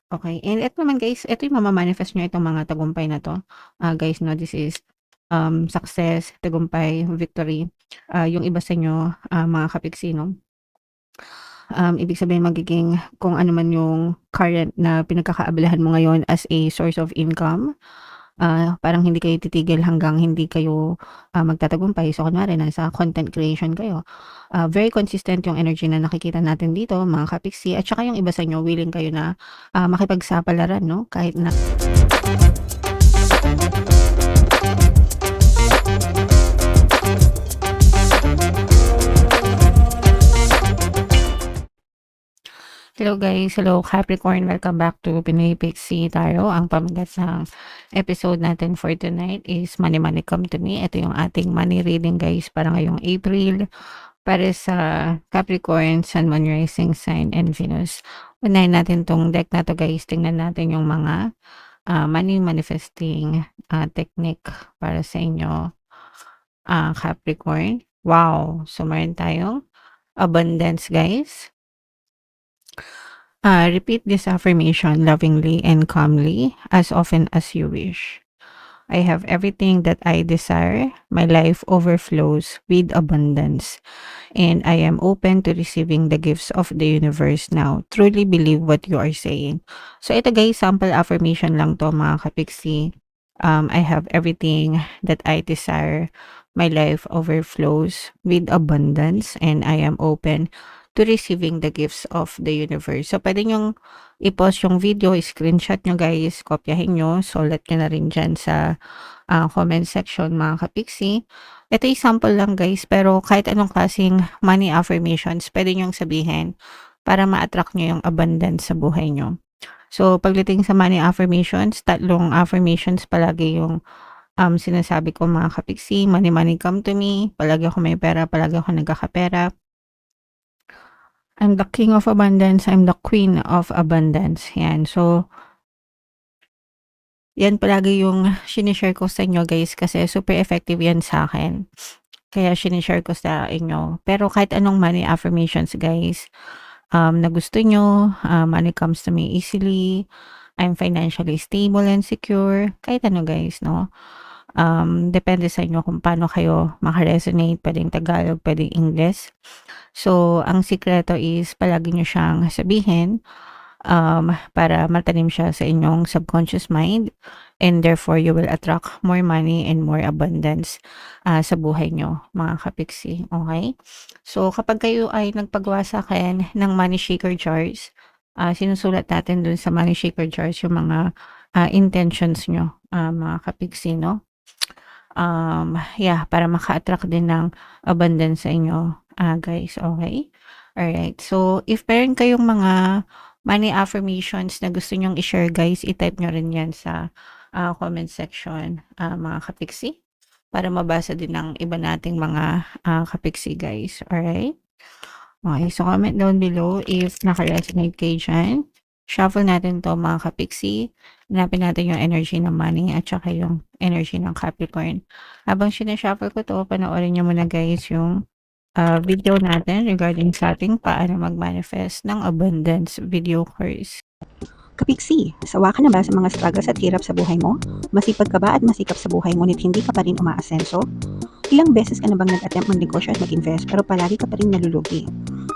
Okay, and eto naman guys, eto yung mama-manifest niyo itong mga tagumpay na 'to. Guys 'no, this is, success, tagumpay, victory. Yung iba sa inyo, mga kapiksi 'no, ibig sabihin magiging kung ano man yung current na pinagkakaabalahan mo ngayon as a source of income, parang hindi kayo titigil hanggang hindi kayo, magtatagumpay. So kunwari nasa content creation kayo, very consistent yung energy na nakikita natin dito mga kapiksi at saka yung iba sa inyo willing kayo na, makipagsapalaran 'no, kahit na hello guys, hello Capricorn, welcome back to Pinoy Pixie Tarot. Ang pamagat ng episode natin for tonight is Money Money Come to Me. Ito yung ating money reading guys para ngayong April para sa Capricorn, Sun, Moon, Rising Sign, and Venus. Unahin natin tong deck na to guys. Tingnan natin yung mga money manifesting technique para sa inyo, Capricorn. Wow! So, meron tayong abundance guys. Repeat this affirmation lovingly and calmly as often as you wish. I have everything that I desire. My life overflows with abundance, and I am open to receiving the gifts of the universe now. Truly believe what you are saying. So ito guys, sample affirmation lang to mga kapiksi. I have everything that I desire. My life overflows with abundance, and I am open to receiving the gifts of the universe. So, pwede nyong i-pause yung video, screenshot nyo guys, kopyahin nyo, sulat nyo na rin dyan sa comment section mga kapiksi. Ito yung sample lang guys, pero kahit anong klaseng money affirmations, pwede nyong sabihin para ma-attract nyo yung abundance sa buhay nyo. So, pagdating sa money affirmations, 3 affirmations palagi yung sinasabi ko mga kapiksi. Money, money come to me. Palagi ako may pera, palagi ako nagkakapera. I'm the king of abundance, I'm the queen of abundance. Yan. So, yan palagi yung sinishare ko sa inyo guys kasi super effective yan sa akin. Kaya sinishare ko sa inyo. Pero kahit anong money affirmations guys, na gusto nyo, money comes to me easily, I'm financially stable and secure, kahit ano guys, no? Depende sa inyo kung paano kayo makaresonate, pwedeng Tagalog, pwedeng English. So, ang sikreto is palagi nyo siyang sabihin para matanim siya sa inyong subconscious mind, and therefore you will attract more money and more abundance sa buhay nyo mga kapiksi. Okay? So, kapag kayo ay nagpagawa sa akin ng money shaker jars, sinusulat natin dun sa money shaker jars yung mga intentions nyo mga kapiksi, no? Yeah, para maka-attract din ng abundance sa inyo, guys, okay? Alright, so if meron kayong mga money affirmations na gusto nyong i-share guys, i-type nyo rin yan sa comment section, mga kapiksi, para mabasa din ng iba nating mga kapiksi guys, alright? Okay, so comment down below if naka-resonate kayo dyan. Shuffle natin to mga kapiksi. Hanapin natin yung energy ng money at saka yung energy ng Capricorn. Habang sinashuffle ko to, panoorin nyo muna guys yung video natin regarding sa ating paano mag-manifest ng abundance video course. Kapiksi, sawa ka na ba sa mga struggles at hirap sa buhay mo? Masipag ka ba at masikap sa buhay ngunit hindi ka pa rin umaasenso? Ilang beses ka na bang nag-attempt mag-negosyo at mag-invest pero palagi ka pa rin nalulugi?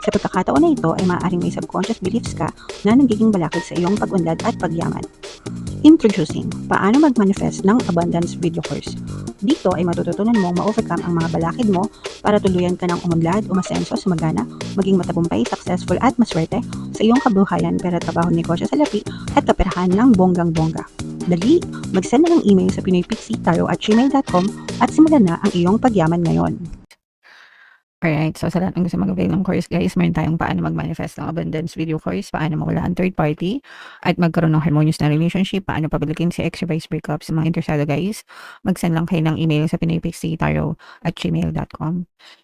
Sa pagkakataon na ito ay maaaring may subconscious beliefs ka na nagiging balakid sa iyong pag-unlad at pagyaman. Introducing, paano mag-manifest ng abundance video course. Dito ay matututunan mong ma-overcome ang mga balakid mo para tuluyan ka ng umunlad, umasenso, sumagana, maging matagumpay, successful at maswerte sa iyong kabuhayan, pera, trabaho, negosyo, salapi at kaperahan ng bonggang-bongga. Dali, mag-send na ng email sa pinoypixie@gmail.com at simulan na ang iyong pagyaman ngayon. Alright, so sa lahat ng gusto mag-avail ng course guys, meron tayong paano mag-manifest ng abundance video course, paano mawala ang third party, at magkaroon ng harmonious na relationship, paano pabalikin si ex, vice breakup sa mga interesado guys. Mag-send lang kayo ng email sa pinoypixie@gmail.com.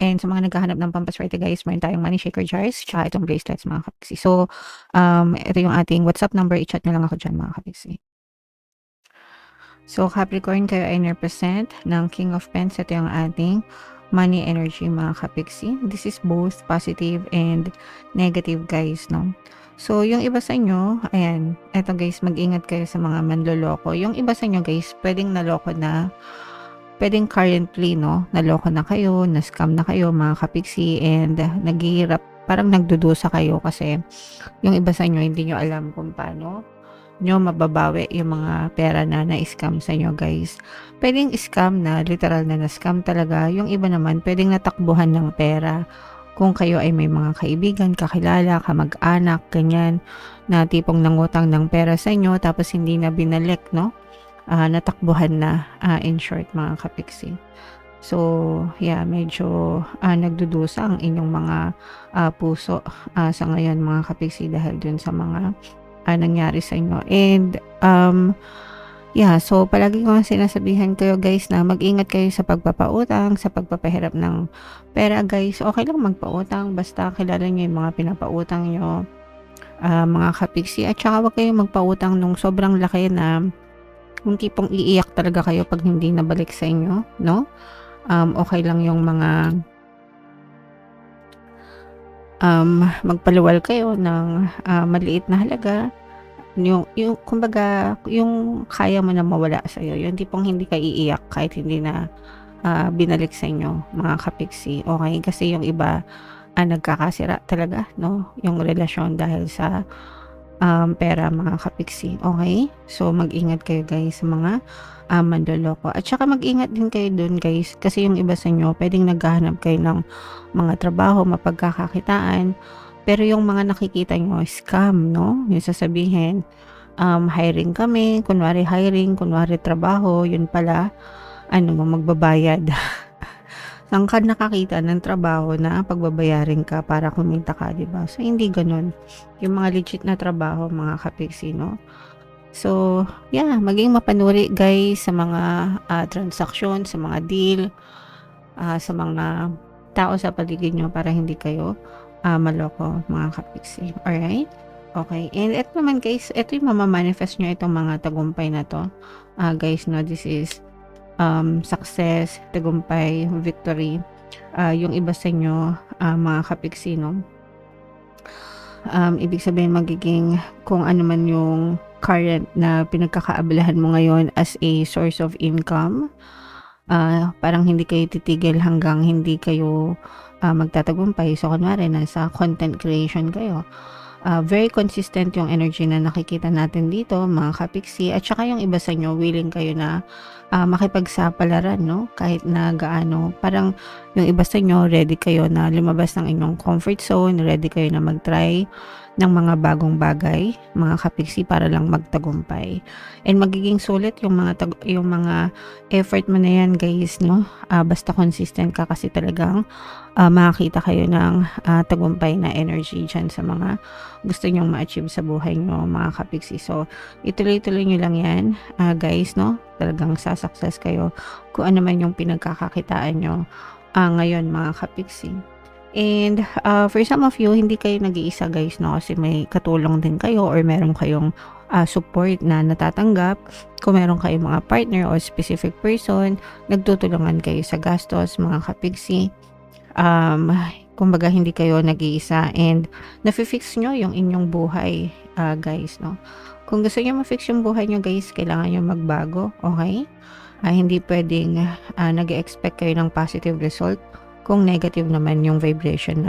And sa mga naghahanap ng pampaswerte guys, meron tayong money shaker jars, tsaka itong bracelets mga kapiksi. So, ito yung ating WhatsApp number, i-chat nyo lang ako dyan mga kapiksi. So, Capricorn, kayo ay represent ng King of Pens. Ito yung ating money energy mga kapiksi. This is both positive and negative guys, no? So, yung iba sa inyo, ayan, eto guys, mag-ingat kayo sa mga manloloko. Yung iba sa inyo guys, puwedeng naloko na, puwedeng currently 'no, naloko na kayo, na-scam na kayo mga kapiksi and naghihirap, parang nagdudusa kayo kasi yung iba sa inyo hindi niyo alam kung paano niyo mababawi yung mga pera na na-scam sa inyo guys. Puwedeng scam na literal na na-scam talaga, yung iba naman puwedeng natakbuhan ng pera. Kung kayo ay may mga kaibigan, kakilala, kamag-anak, ganyan, na tipong nangutang ng pera sa inyo tapos hindi na binalik 'no, natakbuhan na, in short mga kapiksi. So, yeah, medyo, nagdudusa ang inyong mga, puso, sa ngayon mga kapiksi dahil dun sa mga, nangyari sa inyo and, yeah, so palagi ko ngang sinasabihan kayo guys na mag-ingat kayo sa pagpapautang, sa pagpapahiram ng pera guys. Okey lang magpautang basta kilala niyo yung mga pinapautang niyo, mga kapiksi at saka huwag kayong magpautang nung sobrang laki na yung tipong iiyak talaga kayo 'pag hindi nabalik sa inyo 'no. Okey lang yung mga, magpaluwal kayo ng, maliit na halaga. Yung kumbaga, yung kaya mo na mawala sa'yo, yung tipong hindi ka iiyak kahit hindi na, binalik sa inyo mga kapiksi, okey? Kasi yung iba, nagkakasira talaga 'no, yung relasyon dahil sa, pera mga kapiksi, okey? So, mag-ingat kayo guys sa mga, manloloko at saka mag-ingat din kayo dun guys kasi yung iba sa inyo puwedeng naghahanap kayo ng mga trabaho, mapagkakakitaan, pero yung mga nakikita niyo scam 'no, yung sasabihin, hiring kami, kunwari hiring, kunwari trabaho, yun pala ano magbabayad. Saan ka nakakita ng trabaho na pagbabayarin ka para kumita ka, 'di ba? So, hindi gano'n. Yung mga legit na trabaho mga kapiksi 'no. So, yeah, maging mapanuri guys sa mga, transaksyon, sa mga deal, sa mga tao sa paligid niyo para hindi kayo, maloko mga kapiksi, alright? Okey, and eto naman guys, eto yung mama-manifest niyo itong mga tagumpay na 'to. Guys 'no, this is, success, tagumpay, victory. Yung iba sa inyo, mga kapiksi 'no, ibig sabihin magiging kung ano man yung current na pinagkakaabalahan mo ngayon as a source of income, parang hindi kayo titigil hanggang hindi kayo, magtatagumpay. So, kunwari nasa content creation kayo, very consistent yung energy na nakikita natin dito mga kapiksi at saka yung iba sa inyo willing kayo na, makipagsapalaran 'no, kahit na gaano. Parang yung iba sa inyo ready kayo na lumabas ng inyong comfort zone, ready kayo na mag-try ng mga bagong bagay, mga kapiksi para lang magtagumpay. And magiging sulit yung mga effort mo na yan guys 'no, basta consistent ka kasi talagang, makakita kayo ng, tagumpay na energy diyan sa mga gusto niyong ma-achieve sa buhay niyo mga kapiksi. So, ituloy-tuloy niyo lang yan, guys 'no, talagang sa-success kayo kung ano man yung pinagkakakitaan niyo, ngayon mga kapiksi. And, for some of you hindi kayo nag-iisa guys 'no, kasi may katulong din kayo or meron kayong, support na natatanggap. Kung meron kayong mga partner o specific person, nagtutulungan kayo sa gastos mga kapiksi. Kumbaga hindi kayo nag-iisa and nafi-fix niyo yung inyong buhay, guys 'no. Kung gusto niyo ma-fix yung buhay niyo guys, kailangan niyo magbago, okey? Hindi puwedeng, nag-e-expect kayo ng positive result kung negative naman yung vibration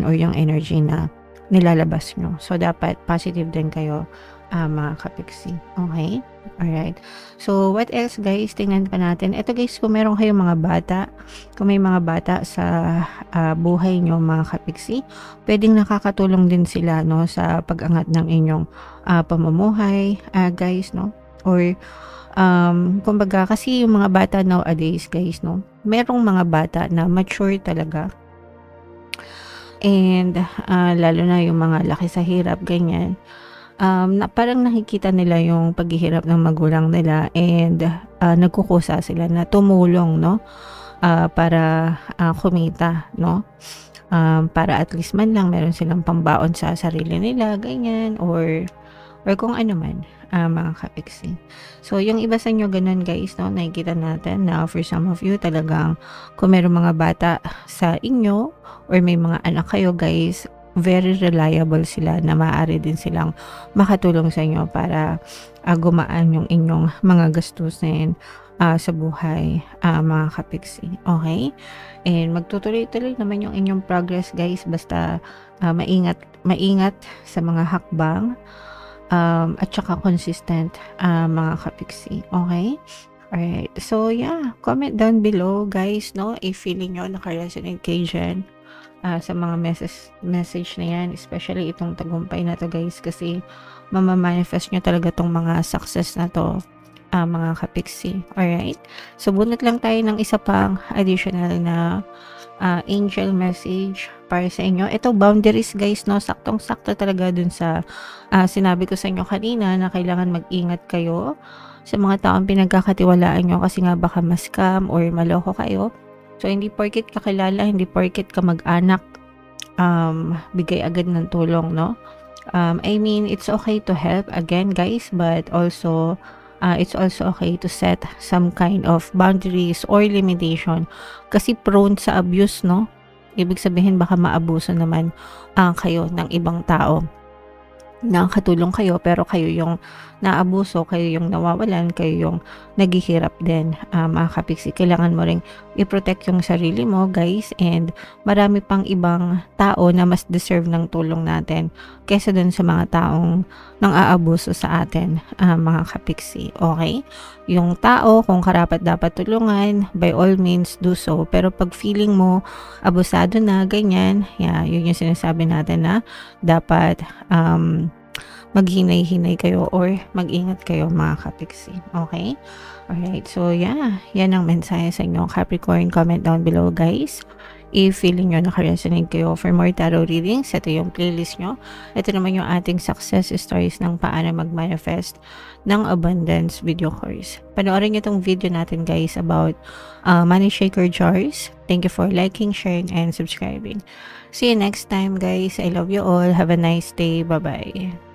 or yung energy na nilalabas niyo. So, dapat positive din kayo, mga kapiksi, okey? Alright. So, what else guys, tingnan pa natin. Eto guys, kung meron kayong mga bata, kung may mga bata sa, buhay niyo mga kapiksi, puwedeng nakakatulong din sila 'no, sa pag-angat ng inyong, pamumuhay, guys no, or kumbaga kasi yung mga bata nowadays guys 'no, merong mga bata na mature talaga and, lalo na yung mga laki sa hirap ganyan, na parang nakikita nila yung paghihirap ng magulang nila and, nagkukusa sila na tumulong 'no, para, kumita 'no. Para at least man lang meron silang pambaon sa sarili nila ganyan or kung ano man, mga kapiksi. So, yung iba sa inyo gano'n guys 'no, nakikita natin na for some of you talagang kung merong mga bata sa inyo or may mga anak kayo guys, very reliable sila na maaari din silang makatulong sa inyo para gumaan yung inyong mga gastusin sa buhay, mga kapiksi. Okay? And magtutuloy-tuloy naman yung inyong progress, guys, basta maingat sa mga hakbang, at saka consistent, mga kapiksi. Okay? Alright. So, yeah, comment down below, guys, no, if feeling nyo naka-resonate kayo dyan sa mga message na yan, especially itong tagumpay na to, guys, kasi mamamanifest nyo talaga tong mga success na to, mga kapiksi. Alright? So, bunot lang tayo ng isa pang additional na angel message para sa inyo. Ito, boundaries, guys, no? Saktong-sakto talaga dun sa sinabi ko sa inyo kanina na kailangan mag-ingat kayo sa mga taong pinagkakatiwalaan nyo kasi nga baka ma-scam or maloko kayo. So, hindi porket kakilala, hindi porket ka mag-anak, bigay agad ng tulong, no? I mean, it's okay to help again, guys, but also it's also okay to set some kind of boundaries or limitation kasi prone sa abuse, no? Ibig sabihin baka maabuso naman kayo ng ibang tao. Nakakatulong kayo pero kayo yung naabuso, kayo yung nawawalan, kayo yung naghihirap din, mga kapiksi. Kailangan mo ring i-protect yung sarili mo, guys, and marami pang ibang tao na mas deserve ng tulong natin kaysa dun sa mga taong nang aabuso sa atin, mga kapiksi. Okay? Yung tao, kung karapat dapat tulungan, by all means do so. Pero pag feeling mo abusado na, ganyan, yun yung sinasabi natin na dapat maghinay-hinay kayo or mag-ingat kayo, mga kapiksi. Okay? Alright. So, yeah. Yan ang mensahe sa inyo, Capricorn. Comment down below, guys. If feeling nyo naka-resonate kayo for more tarot readings, ito yung playlist nyo. Ito naman yung ating success stories ng paano mag-manifest ng abundance video course. Panoorin nyo itong video natin, guys, about money shaker jars. Thank you for liking, sharing, and subscribing. See you next time, guys. I love you all. Have a nice day. Bye-bye.